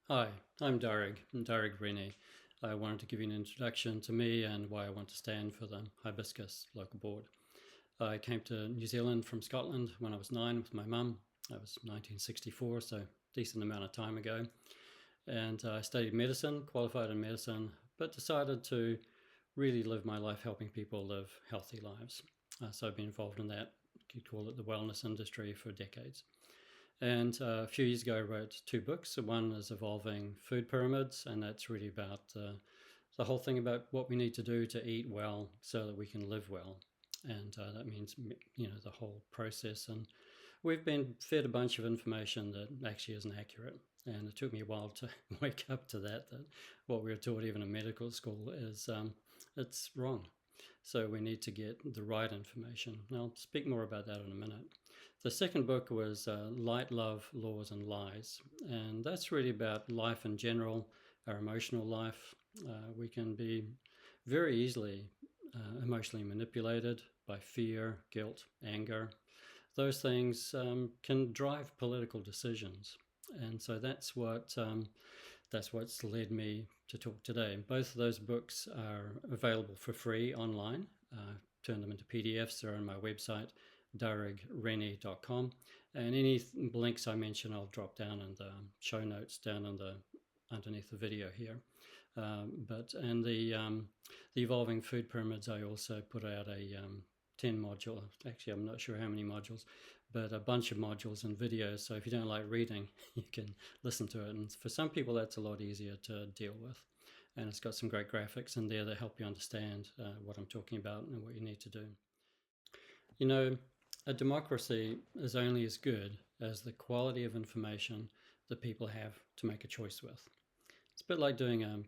Hi, I'm Darag Rennie. I wanted to give you an introduction to me and why I want to stand for the HIbiscus local board. I came to New Zealand from Scotland when I was 9 with my mum. That was 1964, so a decent amount of time ago. And I studied medicine, qualified in medicine, but decided to really live my life helping people live healthy lives. So I've been involved in that, you could call it the wellness industry, for decades. And a few years ago, I wrote two books. One is Evolving Food Pyramids, and that's really about the whole thing about what we need to do to eat well so that we can live well. And that means, the whole process. And we've been fed a bunch of information that actually isn't accurate. And it took me a while to wake up to that what we were taught even in medical school is it's wrong. So we need to get the right information. And I'll speak more about that in a minute. The second book was Light, Love, Laws and Lies. And that's really about life in general, our emotional life. We can be very easily emotionally manipulated by fear, guilt, anger. Those things can drive political decisions. And so that's what's led me to talk today. Both of those books are available for free online. Turned them into PDFs. They're on my website, daragrennie.com. And any links I mention, I'll drop down in the show notes down in underneath the video here. The Evolving Food Pyramids, I also put out a 10 module. Actually, I'm not sure how many modules, but a bunch of modules and videos. So if you don't like reading, you can listen to it. And for some people, that's a lot easier to deal with. And it's got some great graphics in there that help you understand what I'm talking about and what you need to do. You know, a democracy is only as good as the quality of information that people have to make a choice with. It's a bit like doing a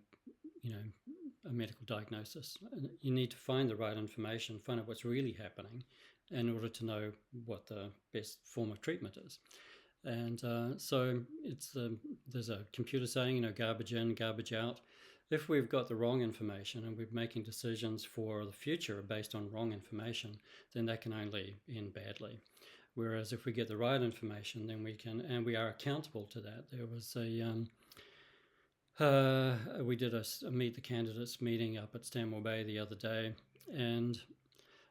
medical diagnosis. You need to find the right information, find out what's really happening in order to know what the best form of treatment is. And so there's a computer saying, garbage in, garbage out. If we've got the wrong information and we're making decisions for the future based on wrong information, then that can only end badly. Whereas if we get the right information, then we can, and we are accountable to that. There was we did a Meet the Candidates meeting up at Stanmore Bay the other day, and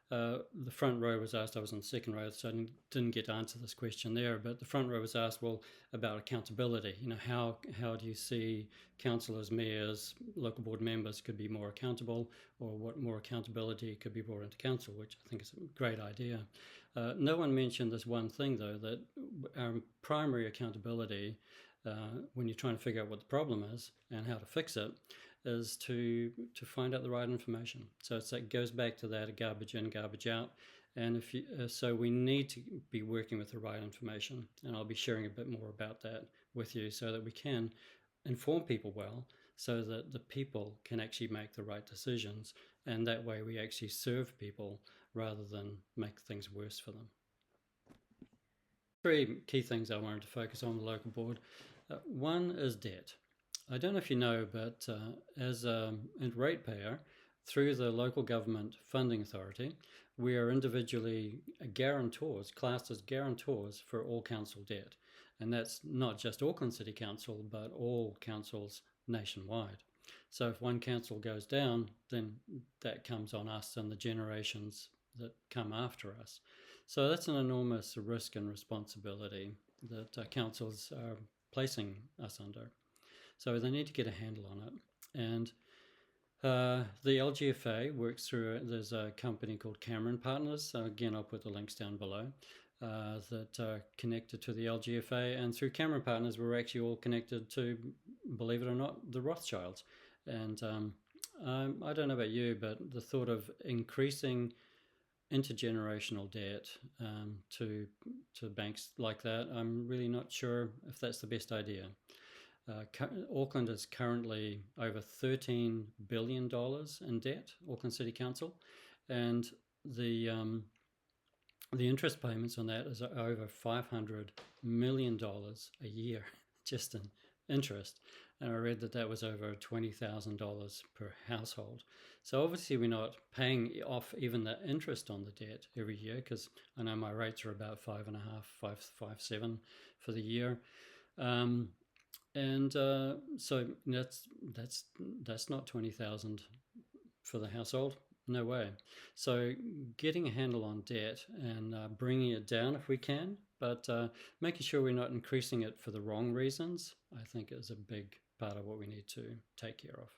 the front row was asked. I was on the second row, so I didn't get to answer this question there, but the front row was asked, well, about accountability. How do you see councillors, mayors, local board members could be more accountable, or what more accountability could be brought into council, which I think is a great idea. No one mentioned this one thing, though, that our primary accountability, when you're trying to figure out what the problem is and how to fix it, is to find out the right information. So it goes back to that garbage in, garbage out. And so we need to be working with the right information. And I'll be sharing a bit more about that with you so that we can inform people well, so that the people can actually make the right decisions. And that way we actually serve people rather than make things worse for them. Three key things I wanted to focus on the local board. One is debt. I don't know if you know, but as a ratepayer, through the local government funding authority, we are individually guarantors, classed as guarantors for all council debt. And that's not just Auckland City Council, but all councils nationwide. So if one council goes down, then that comes on us and the generations that come after us. So that's an enormous risk and responsibility that councils are placing us under. So they need to get a handle on it. And the LGFA works through, there's a company called Cameron Partners. So again, I'll put the links down below that are connected to the LGFA. And through Cameron Partners, we're actually all connected to, believe it or not, the Rothschilds. And I don't know about you, but the thought of increasing intergenerational debt to banks like that, I'm really not sure if that's the best idea. Auckland is currently over $13 billion in debt, Auckland City Council, and the interest payments on that is over $500 million a year, just in interest. And I read that was over $20,000 per household. So obviously we're not paying off even the interest on the debt every year, because I know my rates are about 5.5, 5.7 for the year. And so that's not 20,000 for the household. No way. So getting a handle on debt and bringing it down if we can, but making sure we're not increasing it for the wrong reasons, I think is a big part of what we need to take care of.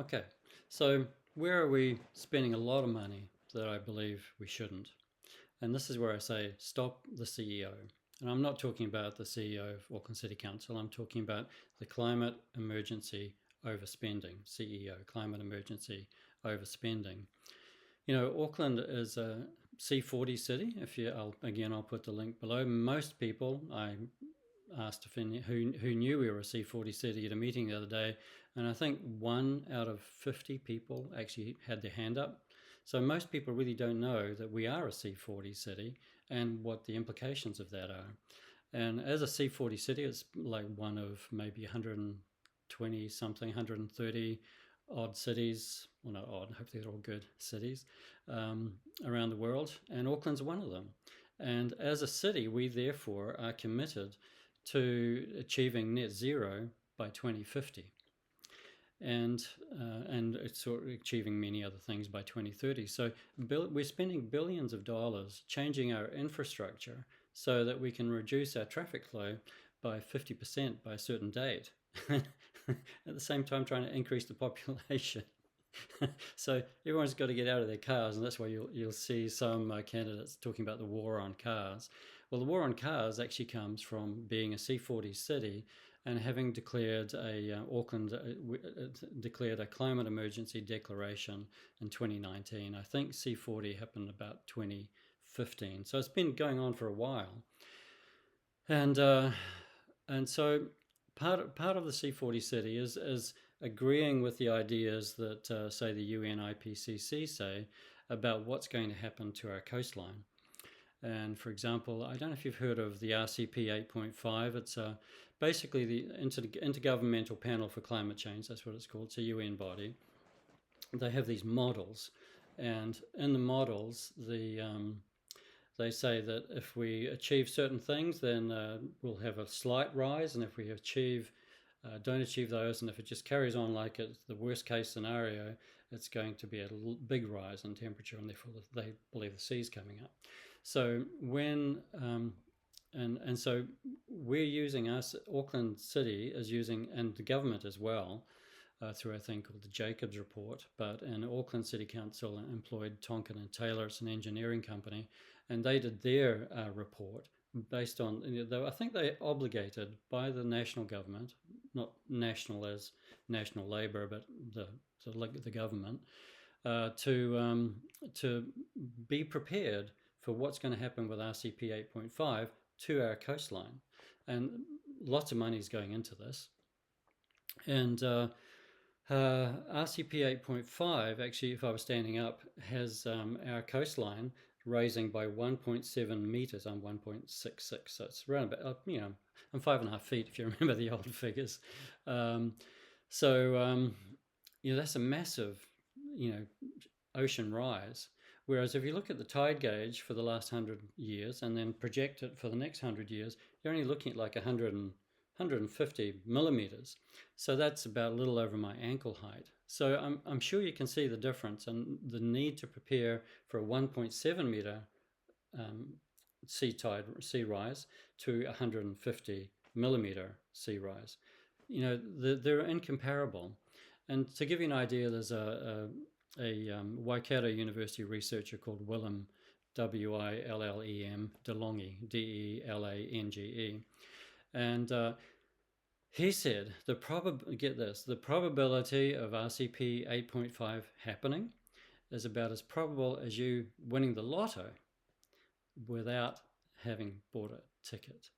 Okay, so where are we spending a lot of money that I believe we shouldn't? And this is where I say stop the CEO. And I'm not talking about the CEO of Auckland City Council. I'm talking about the climate emergency overspending, CEO, climate emergency overspending. You know, Auckland is a C40 city. I'll put the link below. Most people, I asked who knew we were a C40 city at a meeting the other day, and I think 1 out of 50 people actually had their hand up. So most people really don't know that we are a C40 city and what the implications of that are. And as a C40 city, it's like one of maybe 120 something, 130 odd cities, well, not odd, hopefully they're all good cities around the world, and Auckland's one of them. And as a city, we therefore are committed to achieving net zero by 2050. And it's sort of achieving many other things by 2030. So we're spending billions of dollars changing our infrastructure so that we can reduce our traffic flow by 50% by a certain date. At the same time trying to increase the population. So everyone's got to get out of their cars, and that's why you'll see some candidates talking about the war on cars. Well, the war on cars actually comes from being a C40 city and having declared Auckland declared a climate emergency declaration in 2019. I think C40 happened about 2015. So it's been going on for a while, and so part of the C40 city is agreeing with the ideas that say the UN IPCC say about what's going to happen to our coastline. And for example, I don't know if you've heard of the RCP 8.5. It's basically the Intergovernmental Panel for Climate Change. That's what it's called. It's a UN body. They have these models, and in the models, they say that if we achieve certain things, then we'll have a slight rise, and if we don't achieve those, and if it just carries on like it's the worst case scenario, it's going to be a big rise in temperature, and therefore they believe the sea's coming up. So when and so we're using Auckland City is using, and the government as well, through a thing called the Jacobs Report. But an Auckland City Council employed Tonkin and Taylor, it's an engineering company, and they did their report based on, I think they're obligated by the national government, not national as national labour, but the government, to be prepared for what's going to happen with RCP 8.5 to our coastline. And lots of money is going into this. And RCP 8.5, actually, if I was standing up, has our coastline rising by 1.7 meters. I'm 1.66, so it's around about, I'm 5.5 feet if you remember the old figures. So that's a massive, ocean rise. Whereas if you look at the tide gauge for the last 100 years and then project it for the next 100 years, you're only looking at like 150 millimeters. So that's about a little over my ankle height. So I'm sure you can see the difference and the need to prepare for a 1.7 meter sea rise to 150 millimeter sea rise. They're incomparable. And to give you an idea, there's a Waikato University researcher called Willem, Willem, DeLange, Delange. And he said, the probability of RCP 8.5 happening is about as probable as you winning the lotto without having bought a ticket.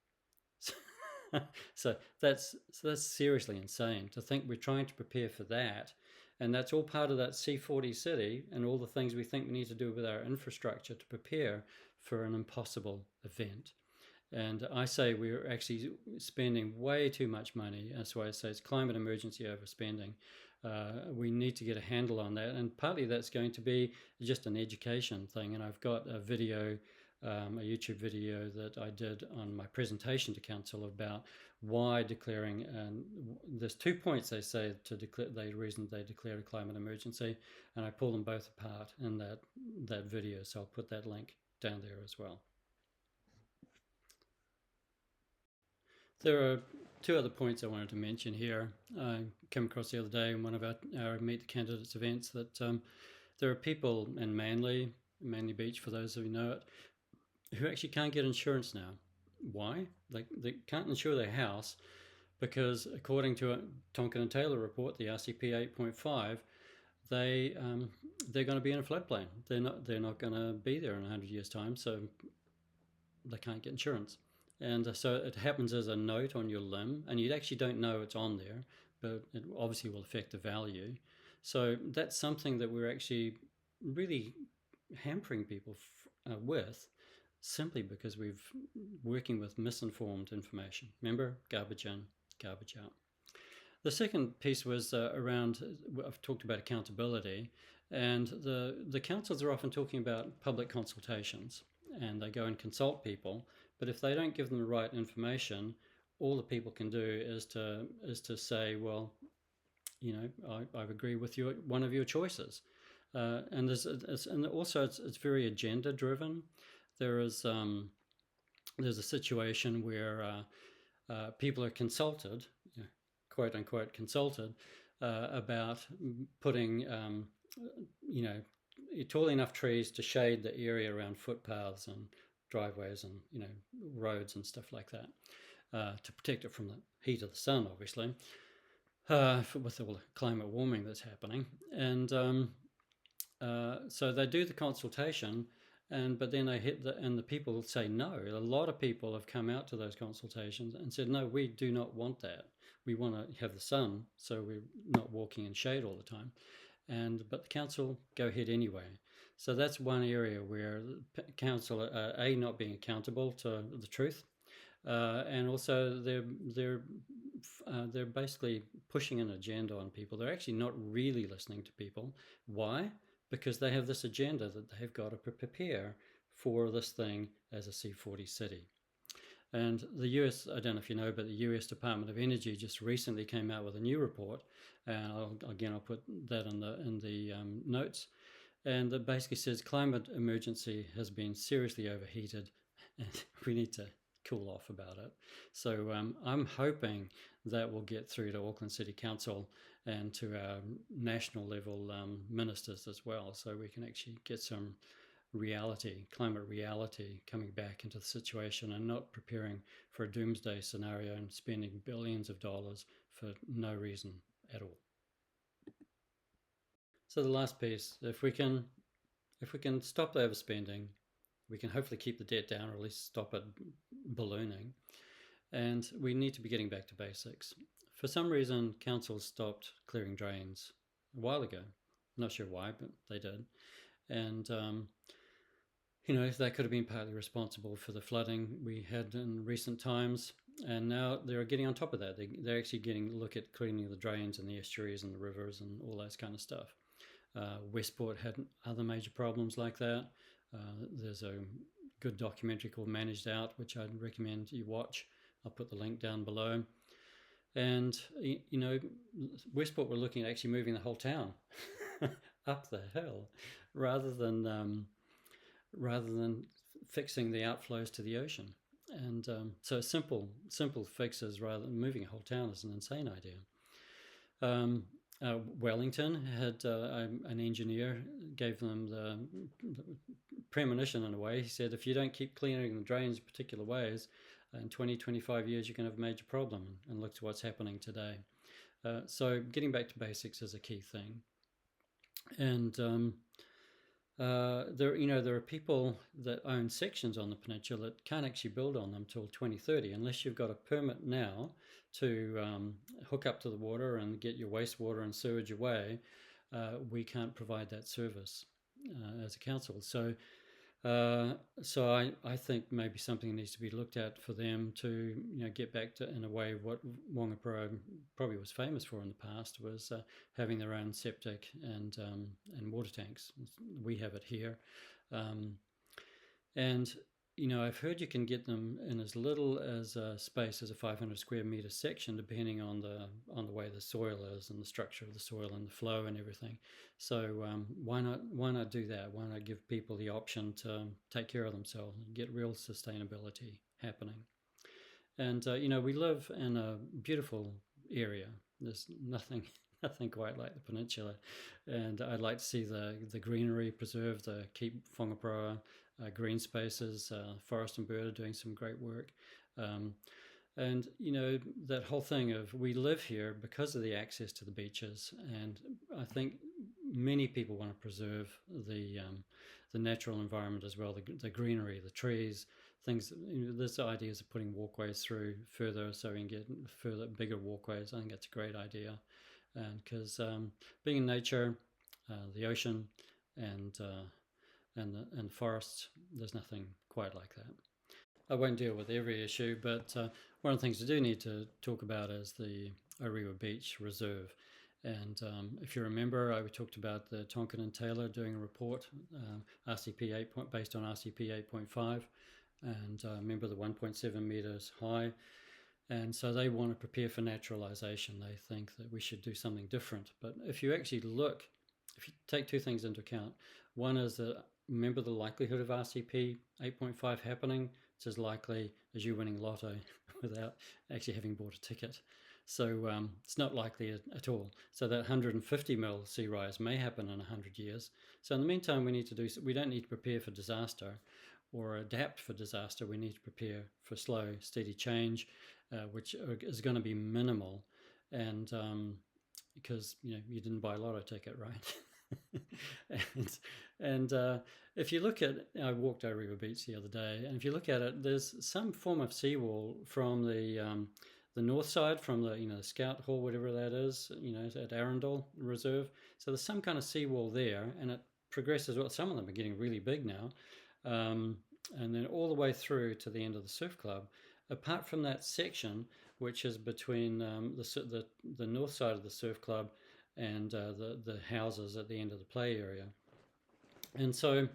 So that's seriously insane to think we're trying to prepare for that. And that's all part of that C40 city and all the things we think we need to do with our infrastructure to prepare for an impossible event. And I say we're actually spending way too much money. That's why I say it's climate emergency overspending. We need to get a handle on that. And partly that's going to be just an education thing. And I've got a video a YouTube video that I did on my presentation to council about why declaring, and there's 2 points they say to declare, the reason they declared a climate emergency, and I pull them both apart in that video, so I'll put that link down there as well. There are 2 other points I wanted to mention here. I came across the other day in one of our Meet the Candidates events that there are people in Manly Beach, for those of you who know it, who actually can't get insurance now. Why? They can't insure their house because, according to a Tonkin and Taylor report, the RCP 8.5, they're going to be in a floodplain. They're not going to be there in 100 years' time, so they can't get insurance. And so it happens as a note on your limb, and you actually don't know it's on there, but it obviously will affect the value. So that's something that we're actually really hampering people with, simply because we're working with misinformed information. Remember, garbage in, garbage out. The second piece was around, I've talked about accountability, and the councils are often talking about public consultations, and they go and consult people, but if they don't give them the right information, all the people can do is to say, well, you know, I agree with one of your choices. And also it's very agenda driven. There's a situation where people are consulted, quote unquote consulted, about putting tall enough trees to shade the area around footpaths and driveways and roads and stuff like that, to protect it from the heat of the sun, obviously, with all the climate warming that's happening. And so they do the consultation, but then they and the people say no. A lot of people have come out to those consultations and said, no, we do not want that. We want to have the sun, so we're not walking in shade all the time. But the council go ahead anyway. So that's one area where the council are not being accountable to the truth, and also they're basically pushing an agenda on people. They're actually not really listening to people. Why? Because they have this agenda that they've got to prepare for this thing as a C40 city. And the US, I don't know if you know, but the US Department of Energy just recently came out with a new report, and I'll put that in the notes, and that basically says climate emergency has been seriously overheated, and we need to cool off about it. So I'm hoping that will get through to Auckland City Council and to our national level ministers as well, so we can actually get some climate reality coming back into the situation, and not preparing for a doomsday scenario and spending billions of dollars for no reason at all. So the last piece, if we can stop the overspending, we can hopefully keep the debt down, or at least stop it ballooning. And we need to be getting back to basics. For some reason, councils stopped clearing drains a while ago. Not sure why, but they did. And that could have been partly responsible for the flooding we had in recent times. And now they're getting on top of that. They're actually getting a look at cleaning the drains and the estuaries and the rivers and all that kind of stuff. Westport had other major problems like that. There's a good documentary called Managed Out, which I'd recommend you watch. I'll put the link down below. And, Westport were looking at actually moving the whole town up the hill rather than fixing the outflows to the ocean. And so simple fixes rather than moving a whole town is an insane idea. Wellington had an engineer gave them the premonition in a way. He said, if you don't keep cleaning the drains particular ways, in 20-25 years you're going to have a major problem. And look to what's happening today. So getting back to basics is a key thing. And there are people that own sections on the peninsula that can't actually build on them till 2030 unless you've got a permit now to hook up to the water and get your wastewater and sewage away. We can't provide that service as a council. So I think maybe something needs to be looked at for them to get back to, in a way, what Wangapuro probably was famous for in the past was having their own septic and water tanks. We have it here, and I've heard you can get them in as little as a space as a 500 square meter section, depending on the way the soil is and the structure of the soil and the flow and everything. So why not do that? Why not give people the option to take care of themselves and get real sustainability happening? And we live in a beautiful area. There's nothing quite like the peninsula, and I'd like to see the greenery preserved, keep Whangaproa green spaces. Forest and Bird are doing some great work. And that whole thing of we live here because of the access to the beaches, and I think many people want to preserve the natural environment as well, the greenery, the trees, things. This ideas of putting walkways through further so we can get further bigger walkways. I think that's a great idea, and because being in nature, the ocean, and the forests, there's nothing quite like that. I won't deal with every issue, but one of the things we do need to talk about is the Orewa Beach Reserve. And if you remember, I talked about the Tonkin and Taylor doing a report, RCP 8 based on RCP 8.5, and remember the 1.7 meters high. And so they want to prepare for naturalization. They think that we should do something different. But if you actually look, if you take two things into account, one is that remember the likelihood of RCP 8.5 happening. It's as likely as you winning lotto without actually having bought a ticket. So it's not likely at all. So that 150 mil sea rise may happen in 100 years. So in the meantime, we don't need to prepare for disaster or adapt for disaster. We need to prepare for slow, steady change, which is going to be minimal. And because you didn't buy a lotto ticket, right? and if you look at, I walked Orewa Beach the other day, and if you look at it, there's some form of seawall from the north side, from the Scout Hall, whatever that is, at Arundel Reserve. So there's some kind of seawall there, and it progresses. Well, some of them are getting really big now, and then all the way through to the end of the surf club. Apart from that section, which is between the north side of the surf club and the houses at the end of the play area. And so,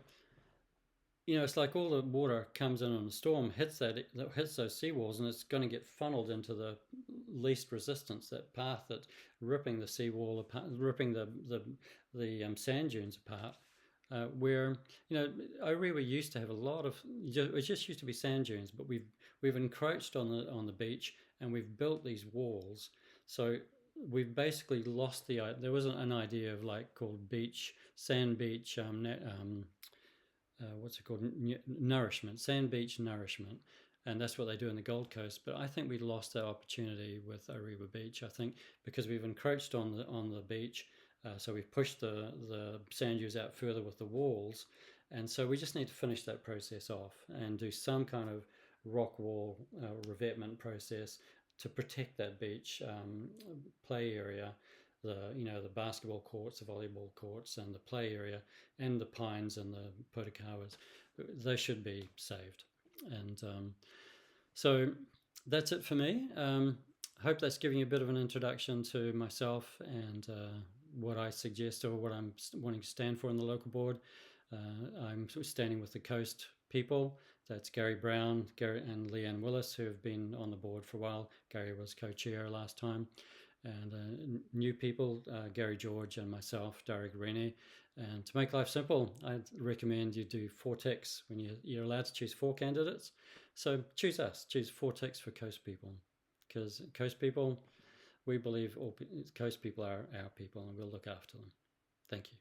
it's like all the water comes in on a storm, hits those seawalls, and it's going to get funneled into the least resistance, that path that's ripping the seawall apart, ripping the sand dunes apart. Where Orewa used to have a lot of, it just used to be sand dunes, but we've encroached on the beach, and we've built these walls. So we've basically lost there was an idea of called sand beach what's it called, nourishment, sand beach nourishment, and that's what they do in the Gold Coast. But I think we lost that opportunity with Orewa Beach. I think because we've encroached on the beach, so we've pushed the sand dunes out further with the walls, and so we just need to finish that process off and do some kind of rock wall revetment process to protect that beach play area, the basketball courts, the volleyball courts, and the play area, and the pines and the potokawas. They should be saved. And so that's it for me. Hope that's giving you a bit of an introduction to myself and what I suggest or what I'm wanting to stand for in the local board. I'm standing with the Coast people. That's Gary Brown, and Leanne Willis, who have been on the board for a while. Gary was co-chair last time. And new people, Gary George and myself, Darag Rennie. And to make life simple, I'd recommend you do 4 ticks when you're allowed to choose 4 candidates. So choose us, choose 4 ticks for Coast people, because Coast people, we believe all Coast people are our people, and we'll look after them. Thank you.